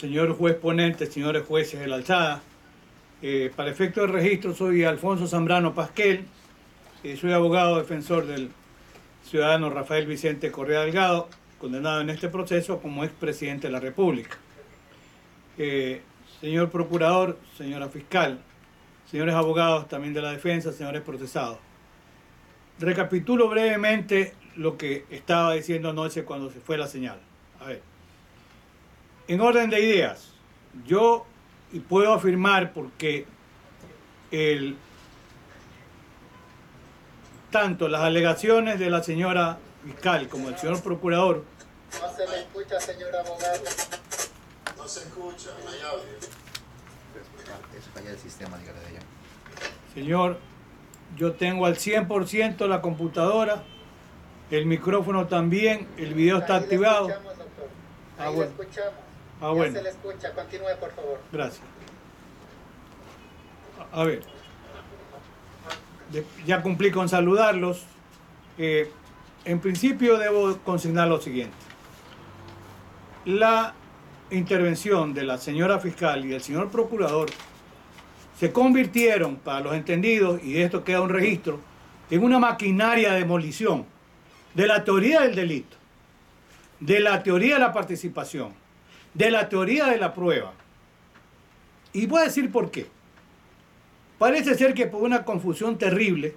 señor juez ponente, señores jueces de la alzada. Para efecto del registro, soy Alfonso Zambrano Pasquel, soy abogado defensor del ciudadano Rafael Vicente Correa Delgado, condenado en este proceso como expresidente de la República. Señor procurador, señora fiscal, señores abogados también de la defensa, señores procesados. Recapitulo brevemente lo que estaba diciendo anoche cuando se fue la señal. A ver, en orden de ideas, yo puedo afirmar porque tanto las alegaciones de la señora fiscal como el señor procurador. No se le escucha, señor abogado. No se escucha, no hay audio. Eso falla el sistema, dígale de allá. Señor, yo tengo al 100% la computadora, el micrófono también, el video está Ahí activado. le escuchamos, doctor. Ahí Bueno. le escuchamos. Ah, Ya bueno. se le escucha. Continúe, por favor. Gracias. A ver, ya cumplí con saludarlos. En principio debo consignar lo siguiente. La intervención de la señora fiscal y del señor procurador se convirtieron, para los entendidos, y de esto queda un registro, en una maquinaria de demolición de la teoría del delito, de la teoría de la participación, de la teoría de la prueba. Y voy a decir por qué. Parece ser que por una confusión terrible,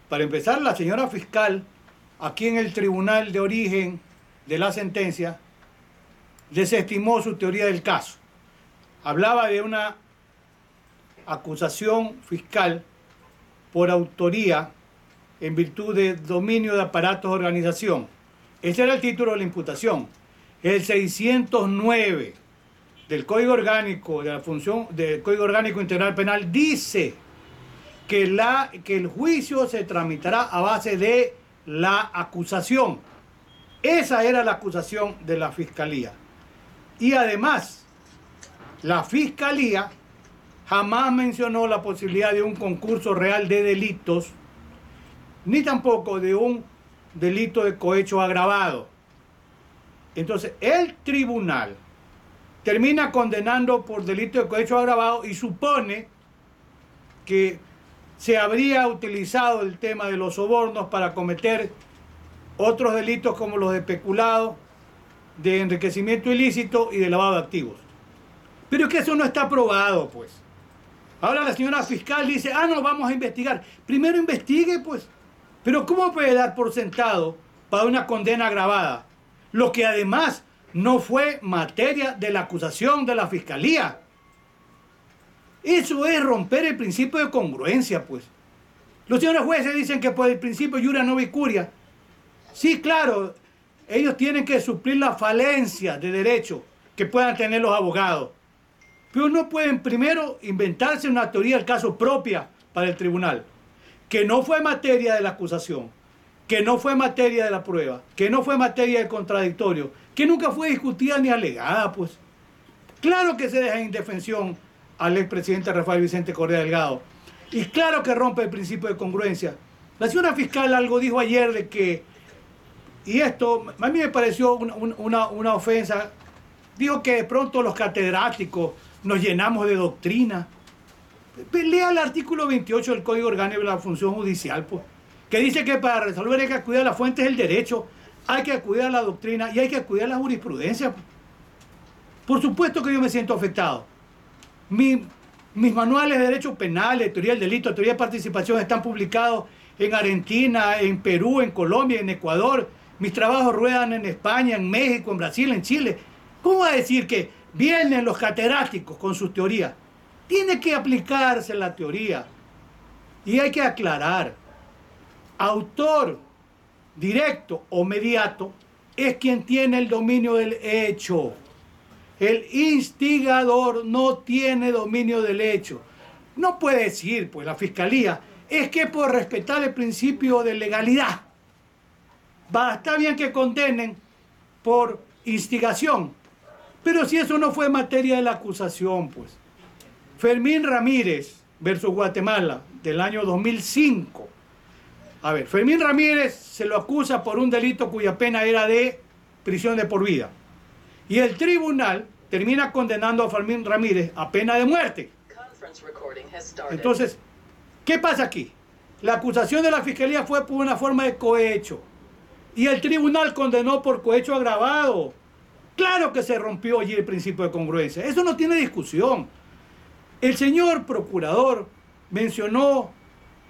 para empezar, la señora fiscal, aquí en el tribunal de origen de la sentencia, desestimó su teoría del caso. Hablaba de una acusación fiscal por autoría en virtud de dominio de aparatos de organización. Ese era el título de la imputación. El 609 del Código Orgánico de la función del Código Orgánico Integral Penal dice que el juicio se tramitará a base de la acusación. Esa era la acusación de la fiscalía. Y además, la fiscalía jamás mencionó la posibilidad de un concurso real de delitos, ni tampoco de un delito de cohecho agravado. Entonces, el tribunal termina condenando por delito de cohecho agravado y supone que se habría utilizado el tema de los sobornos para cometer otros delitos como los de peculado, de enriquecimiento ilícito y de lavado de activos. Pero es que eso no está probado, pues. Ahora la señora fiscal dice, no, vamos a investigar. Primero investigue, pues. Pero ¿cómo puede dar por sentado para una condena agravada lo que además no fue materia de la acusación de la fiscalía? Eso es romper el principio de congruencia, pues. Los señores jueces dicen que por el principio iura novi curia. Sí, claro, ellos tienen que suplir la falencia de derecho que puedan tener los abogados. Pero no pueden primero inventarse una teoría del caso propia para el tribunal, que no fue materia de la acusación, que no fue materia de la prueba, que no fue materia del contradictorio, que nunca fue discutida ni alegada, pues. Claro que se deja en indefensión al expresidente Rafael Vicente Correa Delgado. Y claro que rompe el principio de congruencia. La señora fiscal algo dijo ayer de que, y esto a mí me pareció una ofensa, dijo que de pronto los catedráticos nos llenamos de doctrina. Lea el artículo 28 del Código Orgánico de la Función Judicial, pues, que dice que para resolver hay que acudir a las fuentes del derecho, hay que acudir a la doctrina y hay que acudir a la jurisprudencia. Por supuesto que yo me siento afectado. Mis manuales de derecho penal, de teoría del delito, teoría de participación están publicados en Argentina, en Perú, en Colombia, en Ecuador. Mis trabajos ruedan en España, en México, en Brasil, en Chile. ¿Cómo va a decir que vienen los catedráticos con sus teorías? Tiene que aplicarse la teoría. Y hay que aclarar. Autor directo o mediato es quien tiene el dominio del hecho. El instigador no tiene dominio del hecho. No puede decir, pues, la fiscalía, es que por respetar el principio de legalidad, está bien que condenen por instigación, pero si eso no fue materia de la acusación, pues. Fermín Ramírez versus Guatemala, del año 2005. A ver, Fermín Ramírez se lo acusa por un delito cuya pena era de prisión de por vida. Y el tribunal termina condenando a Fermín Ramírez a pena de muerte. Entonces, ¿qué pasa aquí? La acusación de la fiscalía fue por una forma de cohecho y el tribunal condenó por cohecho agravado. Claro que se rompió allí el principio de congruencia. Eso no tiene discusión. El señor procurador mencionó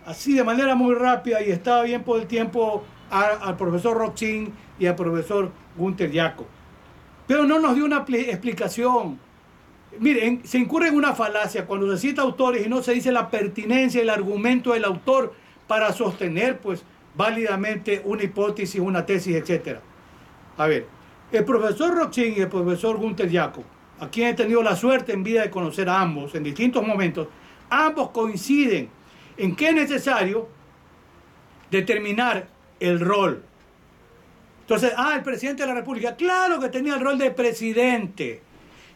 así de manera muy rápida y estaba bien por el tiempo al profesor Roxin y al profesor Gunter Jacob. Pero no nos dio una explicación. Miren, se incurre en una falacia cuando se cita autores y no se dice la pertinencia y el argumento del autor para sostener pues válidamente una hipótesis, una tesis, etc. A ver, el profesor Roxin y el profesor Gunter Jacob, a quien he tenido la suerte en vida de conocer a ambos en distintos momentos, ambos coinciden en que es necesario determinar el rol. Entonces, el presidente de la República, claro que tenía el rol de presidente.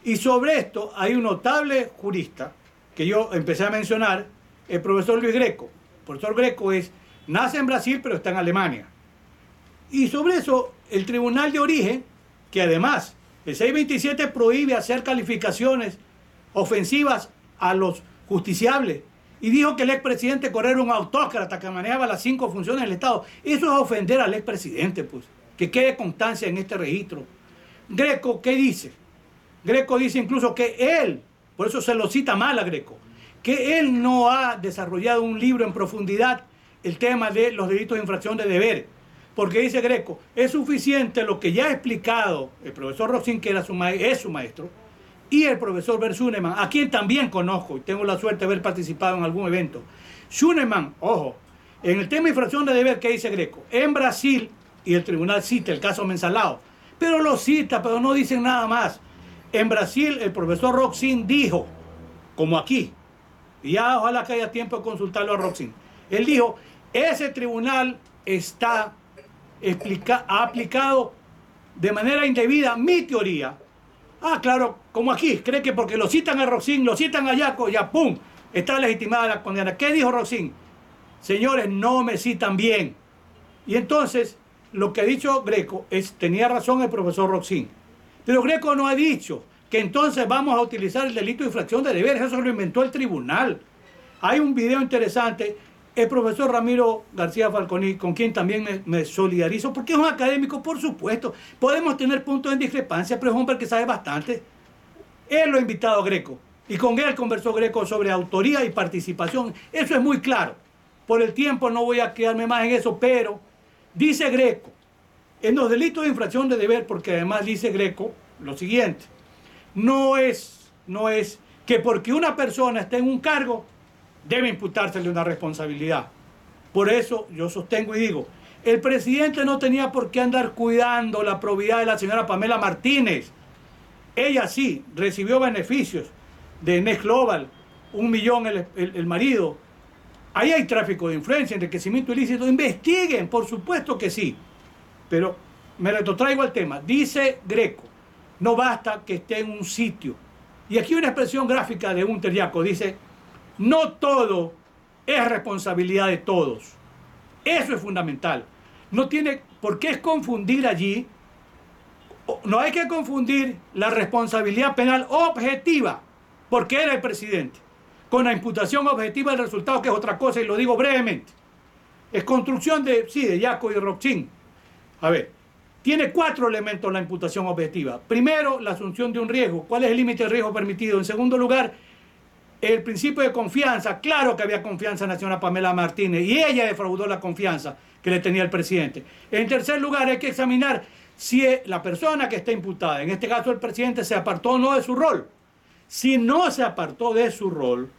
Y sobre esto hay un notable jurista que yo empecé a mencionar, el profesor Luis Greco. El profesor Greco nace en Brasil, pero está en Alemania. Y sobre eso, el Tribunal de Origen, que además el 627 prohíbe hacer calificaciones ofensivas a los justiciables, y dijo que el expresidente Correa era un autócrata que manejaba las 5 funciones del Estado. Eso es ofender al expresidente, pues. Que quede constancia en este registro. Greco, ¿qué dice? Greco dice incluso que él, por eso se lo cita mal a Greco, que él no ha desarrollado un libro en profundidad el tema de los delitos de infracción de deber. Porque dice Greco, es suficiente lo que ya ha explicado el profesor Roxin, que es su maestro, y el profesor Bert Schunemann, a quien también conozco y tengo la suerte de haber participado en algún evento. Schunemann, ojo, en el tema de infracción de deber, ¿qué dice Greco? En Brasil, y el tribunal cita el caso Mensalao, pero lo cita, pero no dicen nada más. En Brasil, el profesor Roxin dijo, como aquí, y ya ojalá que haya tiempo de consultarlo a Roxin, él dijo, ese tribunal ha aplicado de manera indebida mi teoría. Claro, como aquí, cree que porque lo citan a Roxin, lo citan a Jaco, ya ¡pum!, está legitimada la condena. ¿Qué dijo Roxin? Señores, no me citan bien. Y entonces, lo que ha dicho Greco tenía razón el profesor Roxin. Pero Greco no ha dicho que entonces vamos a utilizar el delito de infracción de deberes. Eso lo inventó el tribunal. Hay un video interesante, el profesor Ramiro García Falconi, con quien también me solidarizo, porque es un académico, por supuesto. Podemos tener puntos de discrepancia, pero es un hombre que sabe bastante. Él lo ha invitado a Greco, y con él conversó Greco sobre autoría y participación. Eso es muy claro. Por el tiempo no voy a quedarme más en eso, pero dice Greco, en los delitos de infracción de deber, porque además dice Greco lo siguiente, no es que porque una persona esté en un cargo, debe imputársele una responsabilidad. Por eso yo sostengo y digo, el presidente no tenía por qué andar cuidando la probidad de la señora Pamela Martínez. Ella sí recibió beneficios de Next Global, 1 millón el marido. Ahí hay tráfico de influencia, enriquecimiento ilícito. Investiguen, por supuesto que sí. Pero me retrotraigo al tema. Dice Greco, no basta que esté en un sitio. Y aquí una expresión gráfica de Gunter Jacob dice, no todo es responsabilidad de todos. Eso es fundamental. No tiene por qué confundir allí, no hay que confundir la responsabilidad penal objetiva, porque era el presidente, con la imputación objetiva del resultado, que es otra cosa, y lo digo brevemente. Es construcción de Jacob y Roxin. A ver, tiene 4 elementos la imputación objetiva. Primero, la asunción de un riesgo. ¿Cuál es el límite de riesgo permitido? En segundo lugar, el principio de confianza. Claro que había confianza en la señora Pamela Martínez y ella defraudó la confianza que le tenía el presidente. En tercer lugar, hay que examinar si la persona que está imputada, en este caso el presidente, se apartó o no de su rol. Si no se apartó de su rol,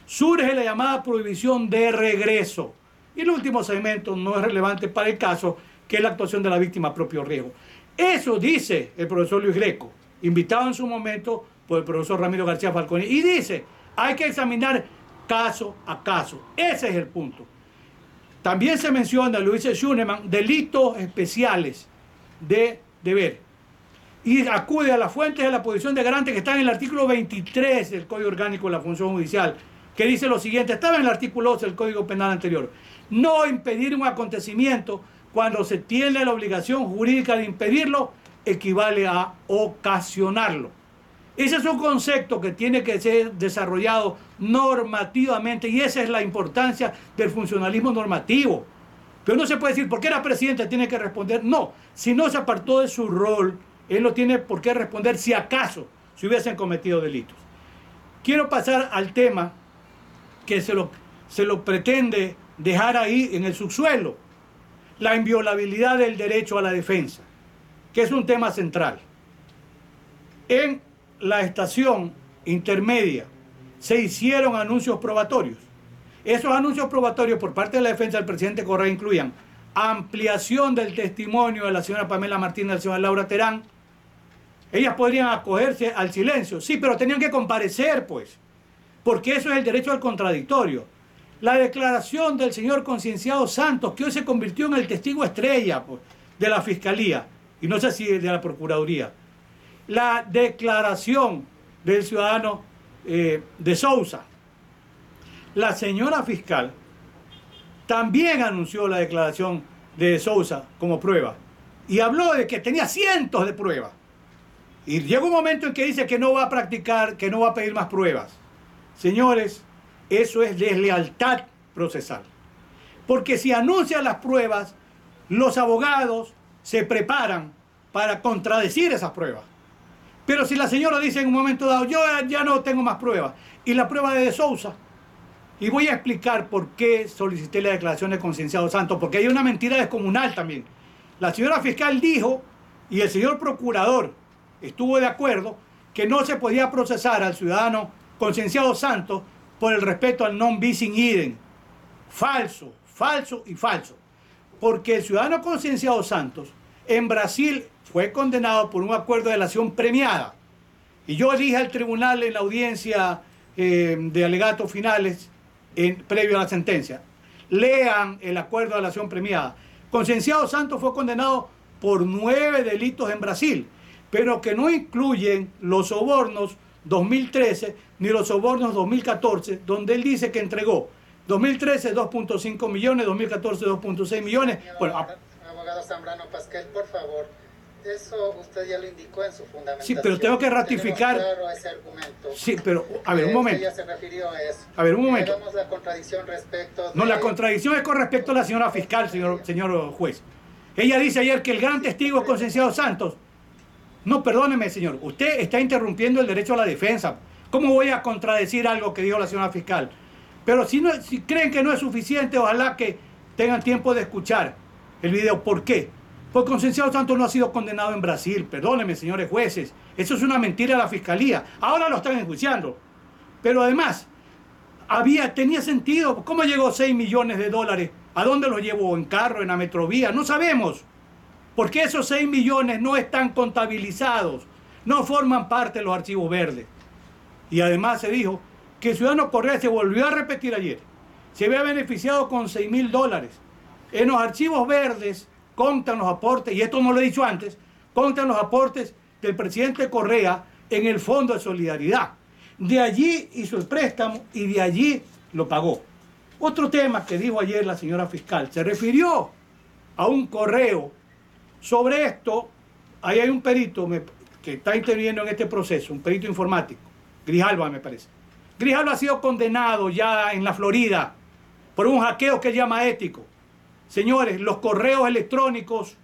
surge la llamada prohibición de regreso. Y el último segmento no es relevante para el caso, que es la actuación de la víctima a propio riesgo. Eso dice el profesor Luis Greco, invitado en su momento por el profesor Ramiro García Falconi, y dice, hay que examinar caso a caso. Ese es el punto. También se menciona, lo dice Schunemann, delitos especiales de deber. Y acude a las fuentes de la posición de garante que están en el artículo 23 del Código Orgánico de la Función Judicial, que dice lo siguiente, estaba en el artículo 11 del Código Penal anterior, no impedir un acontecimiento cuando se tiene la obligación jurídica de impedirlo, equivale a ocasionarlo. Ese es un concepto que tiene que ser desarrollado normativamente y esa es la importancia del funcionalismo normativo. Pero no se puede decir, porque era presidente tiene que responder. No, si no se apartó de su rol, él no tiene por qué responder si acaso se hubiesen cometido delitos. Quiero pasar al tema que se lo pretende dejar ahí en el subsuelo, la inviolabilidad del derecho a la defensa, que es un tema central. En la estación intermedia se hicieron anuncios probatorios. Esos anuncios probatorios por parte de la defensa del presidente Correa incluían ampliación del testimonio de la señora Pamela Martínez y de la señora Laura Terán. Ellas podrían acogerse al silencio, sí, pero tenían que comparecer, pues, porque eso es el derecho al contradictorio. La declaración del señor Concienciado Santos, que hoy se convirtió en el testigo estrella, pues, de la Fiscalía, y no sé si de la Procuraduría. La declaración del ciudadano de Sousa. La señora fiscal también anunció la declaración de Sousa como prueba y habló de que tenía cientos de pruebas. Y llega un momento en que dice que no va a practicar, que no va a pedir más pruebas. Señores, eso es deslealtad procesal. Porque si anuncian las pruebas, los abogados se preparan para contradecir esas pruebas. Pero si la señora dice en un momento dado, yo ya no tengo más pruebas, y la prueba de Sousa, y voy a explicar por qué solicité la declaración de Concienciado Santos, porque hay una mentira descomunal también. La señora fiscal dijo, y el señor procurador estuvo de acuerdo, que no se podía procesar al ciudadano Concienciado Santos por el respeto al non bis in idem. Falso, falso y falso. Porque el ciudadano Concienciado Santos en Brasil fue condenado por un acuerdo de delación premiada. Y yo dije al tribunal en la audiencia de alegatos finales previo a la sentencia, lean el acuerdo de delación premiada. Concienciado Santos fue condenado por 9 delitos en Brasil, pero que no incluyen los sobornos 2013 ni los sobornos 2014, donde él dice que entregó 2013 2.5 millones, 2014 2.6 millones. Bueno, abogado Zambrano Pasquel, por favor, eso usted ya lo indicó en su fundamentación. Sí, pero tengo que ratificar. Claro ese argumento. Sí, pero a ver, un momento. Ella se refirió a eso. A ver, un momento. Tenemos la contradicción respecto de... No, la contradicción es con respecto a la señora fiscal, señor juez. Ella dice ayer que el gran testigo es Concienciado Santos. No, perdóneme, señor. Usted está interrumpiendo el derecho a la defensa. ¿Cómo voy a contradecir algo que dijo la señora fiscal? Pero si creen que no es suficiente, ojalá que tengan tiempo de escuchar el video. ¿Por qué? Porque Concienciado Santos no ha sido condenado en Brasil. Perdónenme, señores jueces. Eso es una mentira de la fiscalía. Ahora lo están enjuiciando. Pero además, tenía sentido. ¿Cómo llegó 6 millones de dólares? ¿A dónde los llevó? ¿En carro? ¿En la metrovía? No sabemos. Porque esos 6 millones no están contabilizados. No forman parte de los archivos verdes. Y además se dijo que el ciudadano Correa, se volvió a repetir ayer, se había beneficiado con $6.000. En los archivos verdes contan los aportes, y esto no lo he dicho antes, contan los aportes del presidente Correa en el Fondo de Solidaridad. De allí hizo el préstamo y de allí lo pagó. Otro tema que dijo ayer la señora fiscal, se refirió a un correo. Sobre esto, ahí hay un perito que está interviniendo en este proceso, un perito informático, Grijalva me parece. Grijalva ha sido condenado ya en la Florida por un hackeo que él llama ético. Señores, los correos electrónicos,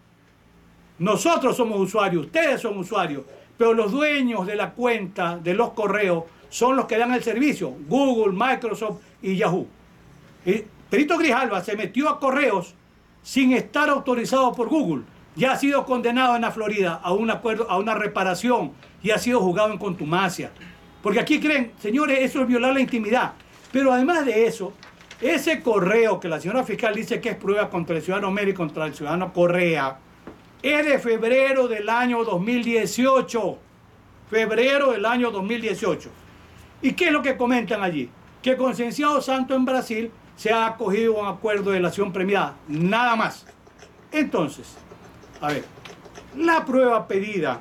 nosotros somos usuarios, ustedes son usuarios, pero los dueños de la cuenta de los correos son los que dan el servicio, Google, Microsoft y Yahoo. El perito Grijalva se metió a correos sin estar autorizado por Google. Ya ha sido condenado en la Florida a un acuerdo, a una reparación y ha sido juzgado en contumacia. Porque aquí creen, señores, eso es violar la intimidad. Pero además de eso, ese correo que la señora fiscal dice que es prueba contra el ciudadano Meri y contra el ciudadano Correa, es de febrero del año 2018. Febrero del año 2018. ¿Y qué es lo que comentan allí? Que Concienciado Santos en Brasil se ha acogido a un acuerdo de delación premiada. Nada más. Entonces, a ver, la prueba pedida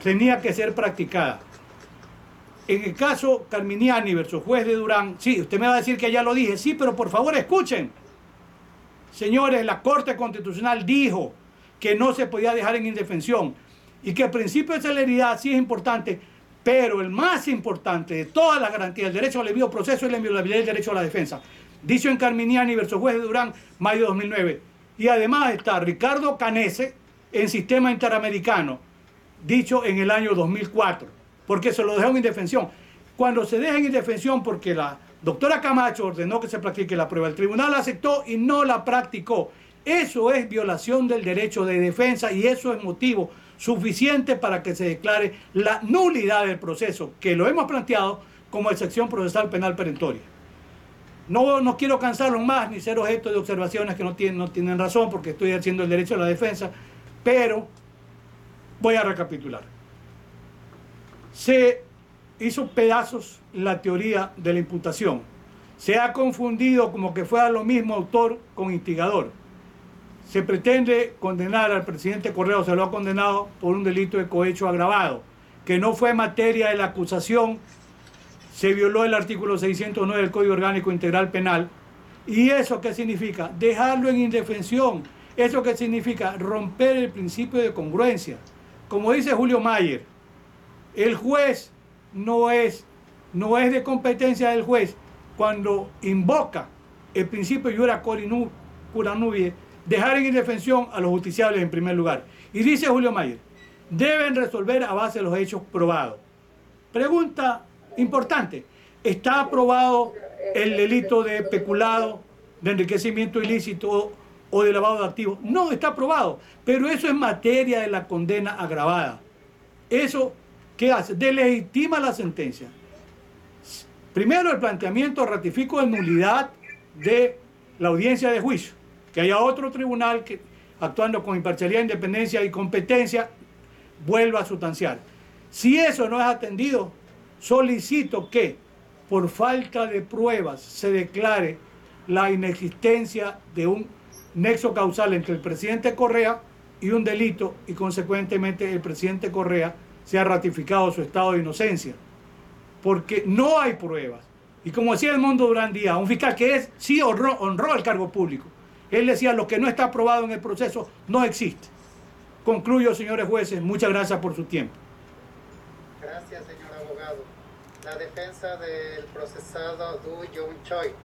tenía que ser practicada. En el caso Carminiani versus juez de Durán, sí, usted me va a decir que ya lo dije, sí, pero por favor escuchen. Señores, la Corte Constitucional dijo que no se podía dejar en indefensión. y que el principio de celeridad sí es importante, pero el más importante de todas las garantías, el derecho al debido proceso y la inviolabilidad del derecho a la defensa. Dicho en Carminiani versus Juez de Durán, mayo de 2009. Y además está Ricardo Canese en Sistema Interamericano, dicho en el año 2004, porque se lo dejó en indefensión. Cuando se deja en indefensión porque la doctora Camacho ordenó que se practique la prueba, el tribunal la aceptó y no la practicó. Eso es violación del derecho de defensa y eso es motivo suficiente para que se declare la nulidad del proceso, que lo hemos planteado como excepción procesal penal perentoria. No quiero cansarlos más ni ser objeto de observaciones que no tienen razón porque estoy haciendo el derecho a la defensa, pero voy a recapitular. Se hizo pedazos la teoría de la imputación. Se ha confundido como que fuera lo mismo autor con instigador. Se pretende condenar al presidente Correa, o se lo ha condenado por un delito de cohecho agravado, que no fue materia de la acusación. Se violó el artículo 609 del Código Orgánico Integral Penal. ¿Y eso qué significa? Dejarlo en indefensión. ¿Eso qué significa? Romper el principio de congruencia. Como dice Julio Mayer, el juez no es de competencia del juez cuando invoca el principio iura cura nubie, dejar en indefensión a los justiciables en primer lugar. Y dice Julio Mayer, deben resolver a base de los hechos probados. Pregunta importante, ¿está aprobado el delito de peculado, de enriquecimiento ilícito o de lavado de activos? No está aprobado, pero eso es materia de la condena agravada. ¿Eso qué hace? Delegitima la sentencia. Primero, el planteamiento ratifico de nulidad de la audiencia de juicio, que haya otro tribunal que, actuando con imparcialidad, independencia y competencia, vuelva a sustanciar. Si eso no es atendido, solicito que, por falta de pruebas, se declare la inexistencia de un nexo causal entre el presidente Correa y un delito y, consecuentemente, el presidente Correa sea ratificado su estado de inocencia. Porque no hay pruebas. Y como decía Edmundo Durán Díaz, un fiscal que sí honró el cargo público, él decía, lo que no está aprobado en el proceso no existe. Concluyo, señores jueces, muchas gracias por su tiempo. Gracias, señor abogado. La defensa del procesado Du Jung Choi.